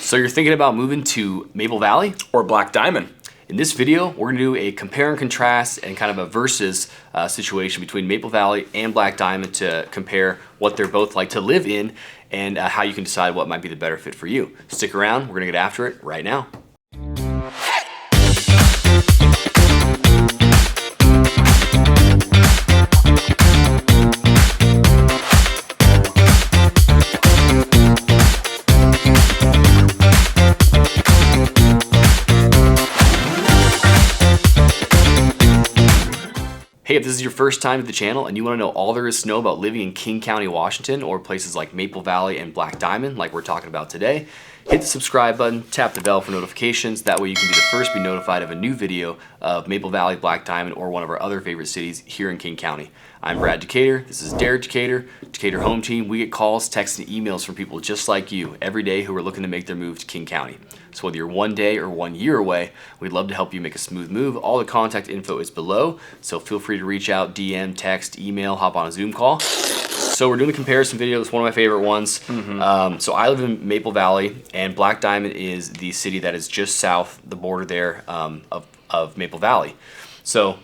So you're thinking about moving to Maple Valley? Or Black Diamond. In this video, we're gonna do a compare and contrast and kind of a versus situation between Maple Valley and Black Diamond to compare what they're both like to live in and how you can decide what might be the better fit for you. Stick around, we're gonna get after it right now. Hey, if this is your first time to the channel and you want to know all there is to know about living in King County, Washington, or places like Maple Valley and Black Diamond, like we're talking about today, hit the subscribe button, tap the bell for notifications. That way you can be the first to be notified of a new video of Maple Valley, Black Diamond, or one of our other favorite cities here in King County. I'm Brad Decatur. This is Derek Decatur, Decatur Home Team. We get calls, texts, and emails from people just like you every day who are looking to make their move to King County. So whether you're 1 day or 1 year away, we'd love to help you make a smooth move. All the contact info is below, so feel free to reach out, DM, text, email, hop on a Zoom call. So we're doing a comparison video. It's one of my favorite ones. So I live in Maple Valley, and Black Diamond is the city that is just south the border there of Maple Valley. So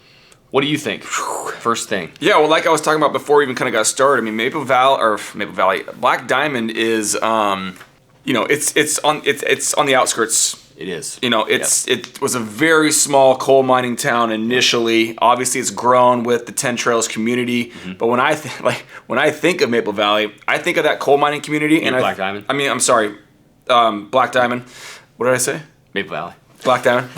what do you think? First thing. Yeah, well, like I was talking about before we even kind of got started, I mean, Maple Valley, Black Diamond is, you know, it's on the outskirts. It is. You know, it was a very small coal mining town initially. Obviously, it's grown with the 10 Trails community. But when I think of Maple Valley, I think of that coal mining community and Black Diamond. I mean, I'm sorry, Black Diamond. What did I say? Maple Valley. Black Diamond.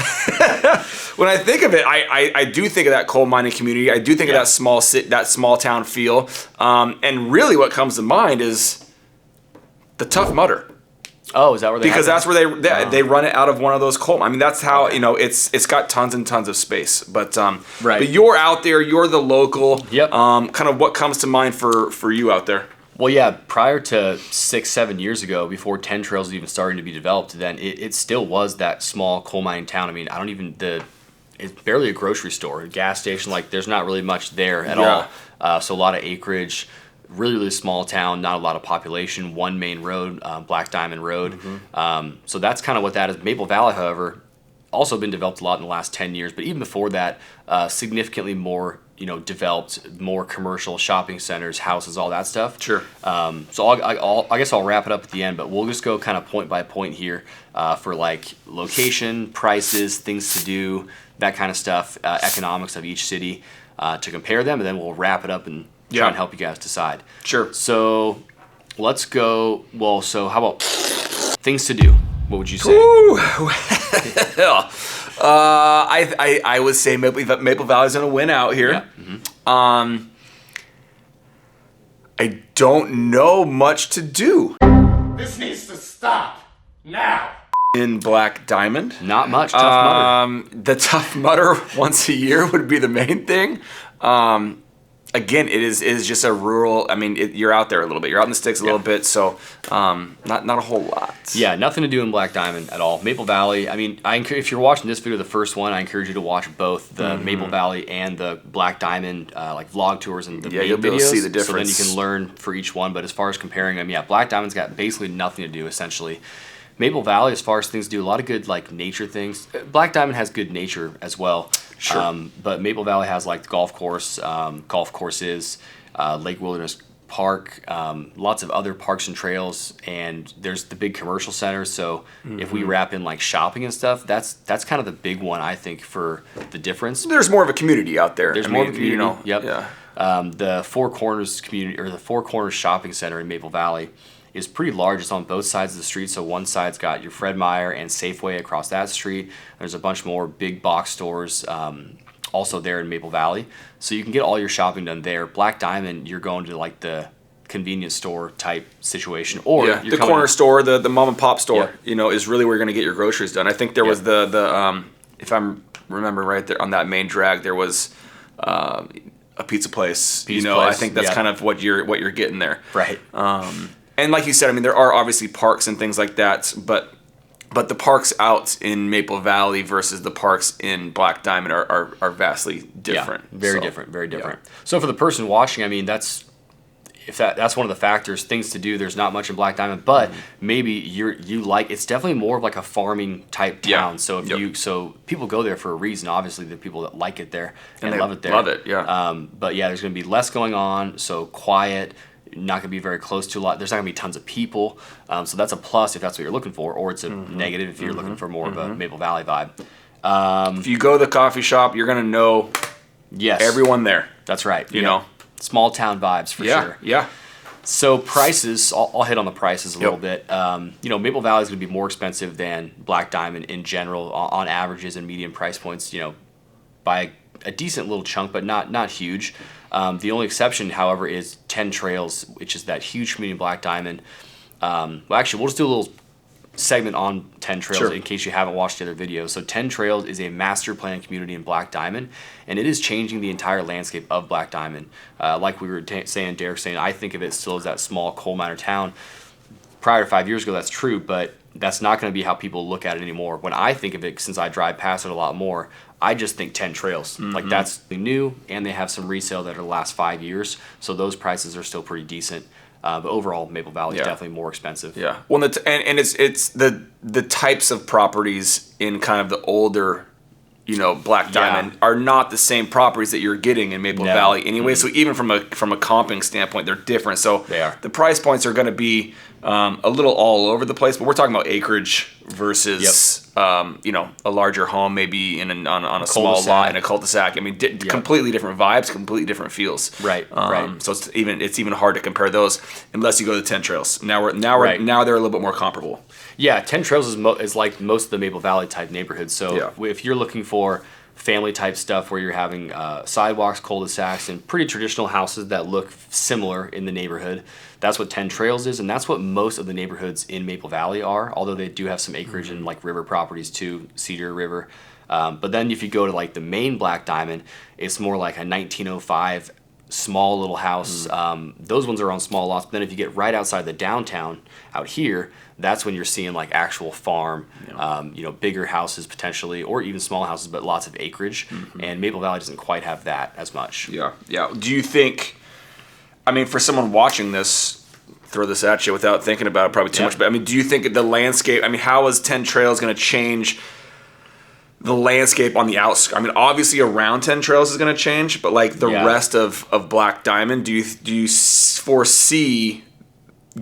When I think of it, I do think of that coal mining community. I do think of that small town feel. And really, what comes to mind is the Tough Mudder. Oh, is that where they? Because that's where they run it out of one of those coal. I mean, that's how you know it's got tons and tons of space. But right. But you're out there. You're the local. Yep. Kind of what comes to mind for you out there? Well, yeah, prior to 6-7 years ago, before 10 Trails was even starting to be developed, then it still was that small coal mining town. I mean, it's barely a grocery store, a gas station, like there's not really much there at all. So a lot of acreage, really small town, not a lot of population, one main road, Black Diamond Road. So that's kind of what that is. Maple Valley, however, also been developed a lot in the last 10 years, but even before that, significantly more developed, more commercial shopping centers, houses, all that stuff. Sure. So I guess I'll wrap it up at the end, but we'll just go kind of point by point here for like location, prices, things to do, that kind of stuff, economics of each city to compare them, and then we'll wrap it up and try and help you guys decide. Sure. So let's go. Well, so how about things to do? What would you say? I would say Maple Valley's gonna win out here. Yeah. I don't know much to do. This needs to stop now. In Black Diamond, not much. Tough Mudder. The Tough Mudder once a year would be the main thing. Again, it is just a rural. I mean, you're out there a little bit. You're out in the sticks a little bit, so not a whole lot. Yeah, nothing to do in Black Diamond at all. Maple Valley. I mean, if you're watching this video, the first one, I encourage you to watch both the Maple Valley and the Black Diamond like vlog tours and the main you'll be able videos, to see the difference. So then you can learn for each one. But as far as comparing them, yeah, Black Diamond's got basically nothing to do essentially. Maple Valley, as far as things do, a lot of good like nature things. Black Diamond has good nature as well. Sure. But Maple Valley has like the golf courses, Lake Wilderness Park, lots of other parks and trails, and there's the big commercial centers. So if we wrap in like shopping and stuff, that's kind of the big one I think for the difference. There's more of a community out there. There's more of a community. Yep. Yeah. The Four Corners community or the Four Corners shopping center in Maple Valley is pretty large. It's on both sides of the street. So one side's got your Fred Meyer and Safeway across that street. There's a bunch more big box stores also there in Maple Valley. So you can get all your shopping done there. Black Diamond, you're going to like the convenience store type situation, or the corner store, the mom and pop store. Is really where you're going to get your groceries done. I think there was the if I'm remembering right there on that main drag, there was a pizza place. I think that's kind of what you're getting there. Right. And like you said, I mean, there are obviously parks and things like that, but the parks out in Maple Valley versus the parks in Black Diamond are vastly different. Yeah, very different. So for the person watching, I mean, if that's one of the factors, things to do. There's not much in Black Diamond, but maybe you like. It's definitely more of like a farming type town. Yeah. So so people go there for a reason. Obviously, the people that like it there and they love it there. love it, yeah. But yeah, there's going to be less going on. So quiet. Not going to be very close to a lot. There's not going to be tons of people. So that's a plus if that's what you're looking for, or it's a negative if you're looking for more of a Maple Valley vibe. If you go to the coffee shop, you're going to know everyone there. That's right. You know? Small town vibes for sure. Yeah. So prices, I'll hit on the prices a little bit. Maple Valley is going to be more expensive than Black Diamond in general on averages and median price points, by a decent little chunk, but not huge. The only exception, however, is 10 Trails, which is that huge community in Black Diamond. Well, actually, we'll just do a little segment on 10 Trails in case you haven't watched the other videos. So 10 Trails is a master plan community in Black Diamond, and it is changing the entire landscape of Black Diamond. Like we were saying, Derek saying, I think of it still as that small coal miner town. Prior to 5 years ago, that's true, but that's not going to be how people look at it anymore. When I think of it, since I drive past it a lot more, I just think 10 Trails. Like that's new, and they have some resale that are the last 5 years, so those prices are still pretty decent. But overall, Maple Valley is definitely more expensive. Yeah. Well, and it's the types of properties in kind of the older, Black Diamond are not the same properties that you're getting in Maple Valley anyway. So even from a comping standpoint, they're different. So they are. The price points are going to be a little all over the place. But we're talking about acreage versus a larger home, maybe on a small lot in a cul-de-sac. I mean, completely different vibes, completely different feels. Right. So it's even hard to compare those unless you go to 10 Trails. Now they're a little bit more comparable. Yeah, 10 Trails is like most of the Maple Valley type neighborhoods. So if you're looking for family type stuff where you're having sidewalks, cul-de-sacs, and pretty traditional houses that look similar in the neighborhood, that's what 10 Trails is, and that's what most of the neighborhoods in Maple Valley are, although they do have some acreage in like river properties too, Cedar River. But then if you go to like the main Black Diamond, it's more like a 1905 small little house. Those ones are on small lots. But then if you get right outside the downtown out here, that's when you're seeing like actual farm, bigger houses potentially, or even small houses, but lots of acreage. And Maple Valley doesn't quite have that as much. Yeah. Do you think, for someone watching this, throw this at you without thinking about it probably too much, but do you think the landscape, how is 10 Trails going to change the landscape on the outskirts? Obviously around 10 Trails is going to change, but like the rest of Black Diamond, do you foresee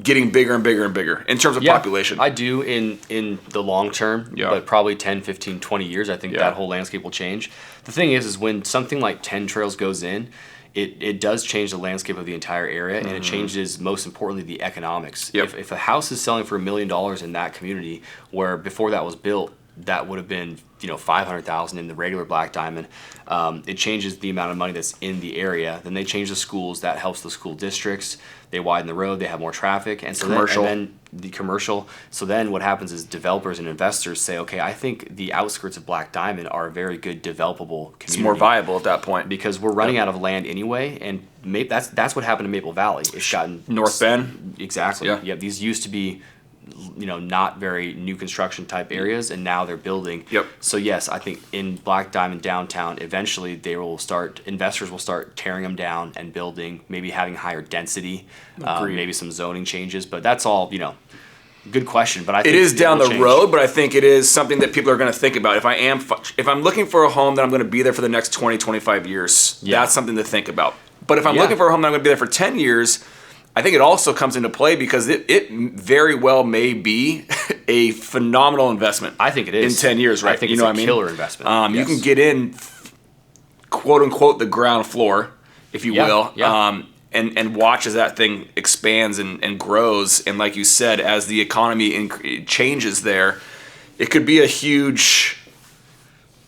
getting bigger and bigger and bigger in terms of population? I do in the long term, but probably 10, 15, 20 years, I think that whole landscape will change. The thing is when something like 10 Trails goes in, it does change the landscape of the entire area, and it changes, most importantly, the economics. If a house is selling for $1 million in that community, where before that was built, that would have been $500,000 in the regular Black Diamond. It changes the amount of money that's in the area. Then they change the schools. That helps the school districts. They widen the road. They have more traffic, and so then the commercial. So then what happens is developers and investors say, okay, I think the outskirts of Black Diamond are a very good developable community. It's more viable at that point because we're running out of land anyway, and that's what happened in Maple Valley. It's gotten North Bend. Exactly. Yeah. These used to be not very new construction type areas, and now they're building. So yes, I think in Black Diamond downtown, eventually investors will start tearing them down and building, maybe having higher density, maybe some zoning changes, but that's all, good question. But I think it is down the road, but I think it is something that people are going to think about. If I'm looking for a home that I'm going to be there for the next 20, 25 years, that's something to think about. But if I'm looking for a home that I'm going to be there for 10 years, I think it also comes into play because it very well may be a phenomenal investment. I think it is. In 10 years, right? I think it's a killer investment. You can get in, quote unquote, the ground floor, if you will, and watch as that thing expands and grows. And like you said, as the economy changes there, it could be a huge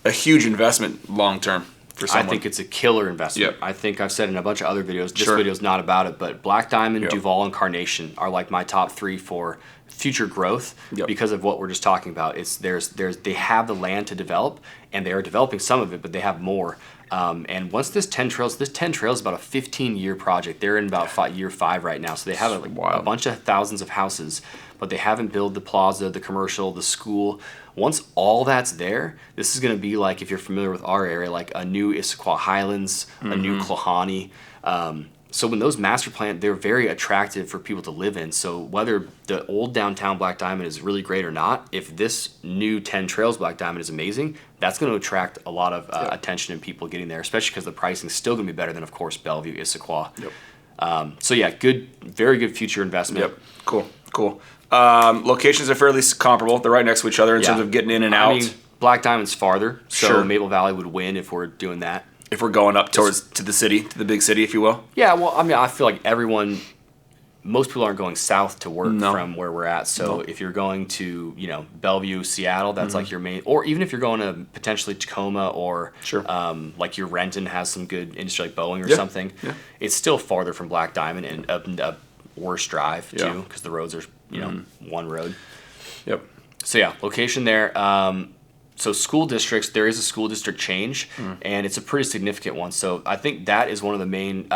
investment long term. I think it's a killer investment. I think I've said in a bunch of other videos, this video's not about it, but Black Diamond, Duval, and Carnation are like my top 3 for future growth because of what we're just talking about. They have the land to develop, and they are developing some of it, but they have more. And once this 10 Trails is about a 15-year project. They're in about year 5 right now, so they have a bunch of thousands of houses, but they haven't built the plaza, the commercial, the school. Once all that's there, this is going to be like, if you're familiar with our area, like a new Issaquah Highlands, a new Klahani. So when those master plan, they're very attractive for people to live in. So whether the old downtown Black Diamond is really great or not, if this new 10 Trails Black Diamond is amazing, that's going to attract a lot of attention and people getting there, especially because the pricing is still going to be better than, of course, Bellevue, Issaquah. Yep. So yeah, very good future investment. Yep. Cool. Locations are fairly comparable. They're right next to each other in terms of getting in and out. I mean, Black Diamond's farther, so Sure. Maple Valley would win if we're doing that. If we're going up to the big city, if you will. Yeah, well, I mean, I feel like most people aren't going south to work from where we're at. So if you're going to, Bellevue, Seattle, that's like your main, or even if you're going to potentially Tacoma or like your Renton has some good industry like Boeing or something, it's still farther from Black Diamond and a worse drive too, because the roads are, one road. Yep. So yeah, location there. So school districts, there is a school district change, and it's a pretty significant one. So I think that is one of the main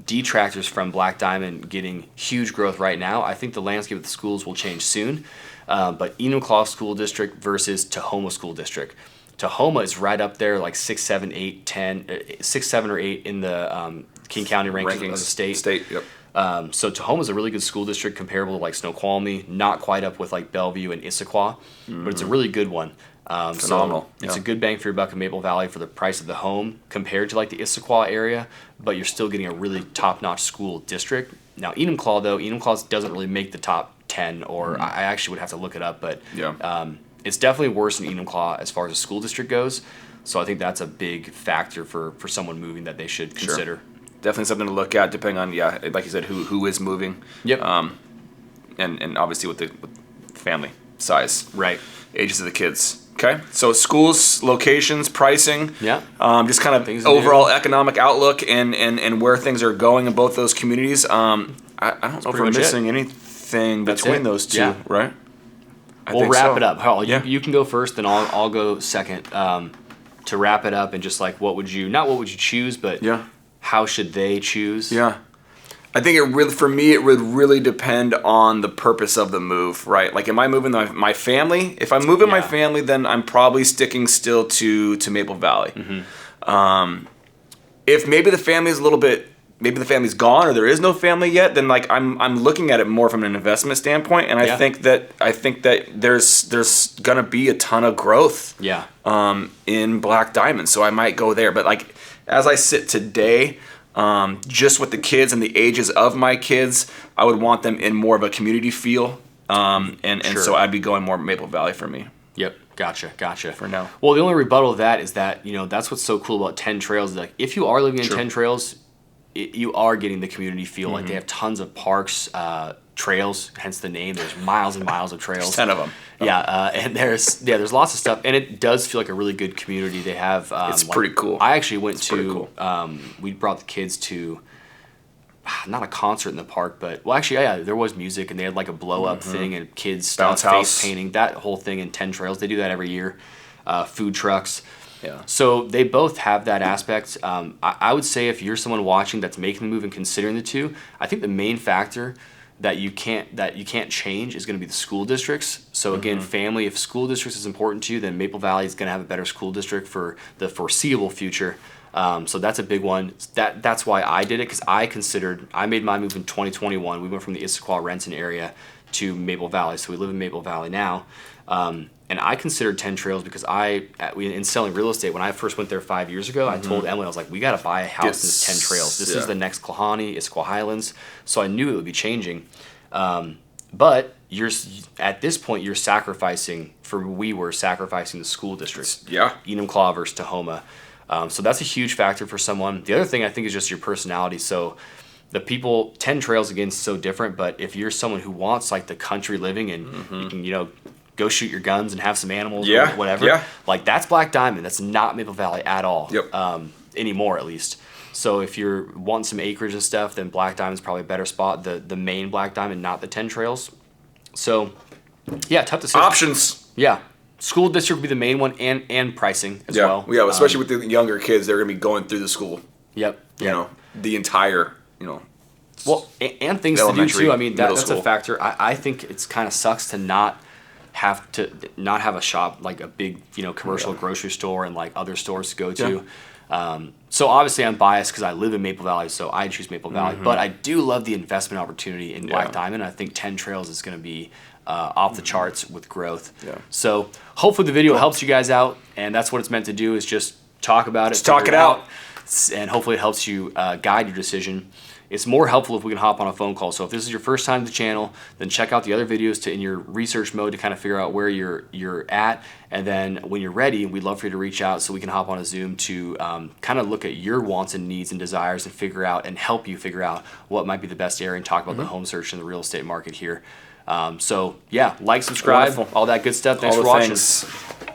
detractors from Black Diamond getting huge growth right now. I think the landscape of the schools will change soon. But Enumclaw School District versus Tahoma School District. Tahoma is right up there, like 6, 7, 8, 10, 6, 7, or 8 in the King County rankings of the state. Yep. So Tahoma is a really good school district comparable to like Snoqualmie, not quite up with like Bellevue and Issaquah, but it's a really good one. Phenomenal. So it's a good bang for your buck in Maple Valley for the price of the home compared to like the Issaquah area, but you're still getting a really top-notch school district. Now Enumclaw doesn't really make the top 10, or I actually would have to look it up, but it's definitely worse than Enumclaw as far as the school district goes. So I think that's a big factor for someone moving that they should consider. Sure. Definitely something to look at, depending on like you said, who is moving. Yep. And obviously with the family size, Right. ages of the kids. Okay, so schools, locations, pricing, just kind of Things to overall economic outlook and where things are going in both those communities. I don't know if we're much missing anything That's between it. those two, Yeah. right? We'll wrap it up. Hal, Yeah. you can go first, then I'll go second. To wrap it up and just like not what would you choose, but how should they choose? Yeah. I think it would really depend on the purpose of the move, right? Like, am I moving my family? If I'm moving my family, then I'm probably sticking still to Maple Valley. If maybe the family's maybe the family's gone or there is no family yet, then like I'm looking at it more from an investment standpoint, and I think that there's gonna be a ton of growth. In Black Diamond, so I might go there. But like as I sit today. Just with the kids and the ages of my kids, I would want them in more of a community feel, and so I'd be going more Maple Valley for me. Yep, gotcha. For now. Well, the only rebuttal to that is that that's what's so cool about 10 Trails. Is like if you are living in 10 Trails, you are getting the community feel. Like they have tons of parks, trails, hence the name. There's miles and miles of trails. There's 10 of them. And there's lots of stuff, and it does feel like a really good community. They have it's pretty cool. I actually went to we brought the kids to not a concert in the park, but there was music, and they had like a blow up thing and kids Bounce face house. painting, that whole thing in 10 Trails. They do that every year. Food trucks. Yeah. So they both have that aspect. I would say if you're someone watching that's making the move and considering the two, I think the main factor that you can't change is going to be the school districts. So again, family, if school districts is important to you, then Maple Valley is going to have a better school district for the foreseeable future. So that's a big one. That's why I did it, because I made my move in 2021. We went from the Issaquah Renton area to Maple Valley. So we live in Maple Valley now. And I considered 10 Trails because in selling real estate, when I first went there 5 years ago, I told Emily, I was like, we got to buy a house in this 10 Trails. This is the next Klahani, Issaquah Highlands. So I knew it would be changing. But at this point, we were sacrificing the school districts. Yeah. Enumclaw versus Tahoma. So that's a huge factor for someone. The other thing I think is just your personality. So the people, 10 Trails again is so different, but if you're someone who wants like the country living and you can, go shoot your guns and have some animals or whatever, like that's Black Diamond. That's not Maple Valley at all. Anymore at least. So if you're wanting some acreage and stuff, then Black Diamond's probably a better spot. The main Black Diamond, not the 10 Trails. So tough decision. Options. Yeah. School district would be the main one, and pricing as well. Yeah, especially with the younger kids, they're going to be going through the school. Yep. The entire, Well, and things to do elementary, too. I mean, that's school. a factor. I think it's kind of sucks to not have a shop, like a big, commercial grocery store and like other stores to go to. So obviously I'm biased because I live in Maple Valley, so I choose Maple Valley. But I do love the investment opportunity in Black Diamond. I think 10 Trails is going to be off the charts with growth. Yeah. So hopefully the video helps you guys out, and that's what it's meant to do, is just talk about it. Just talk it out. And hopefully it helps you guide your decision. It's more helpful if we can hop on a phone call. So if this is your first time to the channel, then check out the other videos in your research mode to kind of figure out where you're at. And then when you're ready, we'd love for you to reach out so we can hop on a Zoom to kind of look at your wants and needs and desires and figure out and help you figure out what might be the best area and talk about the home search and the real estate market here. So yeah, like, subscribe, Wonderful. all that good stuff. Thanks All for the watching. things.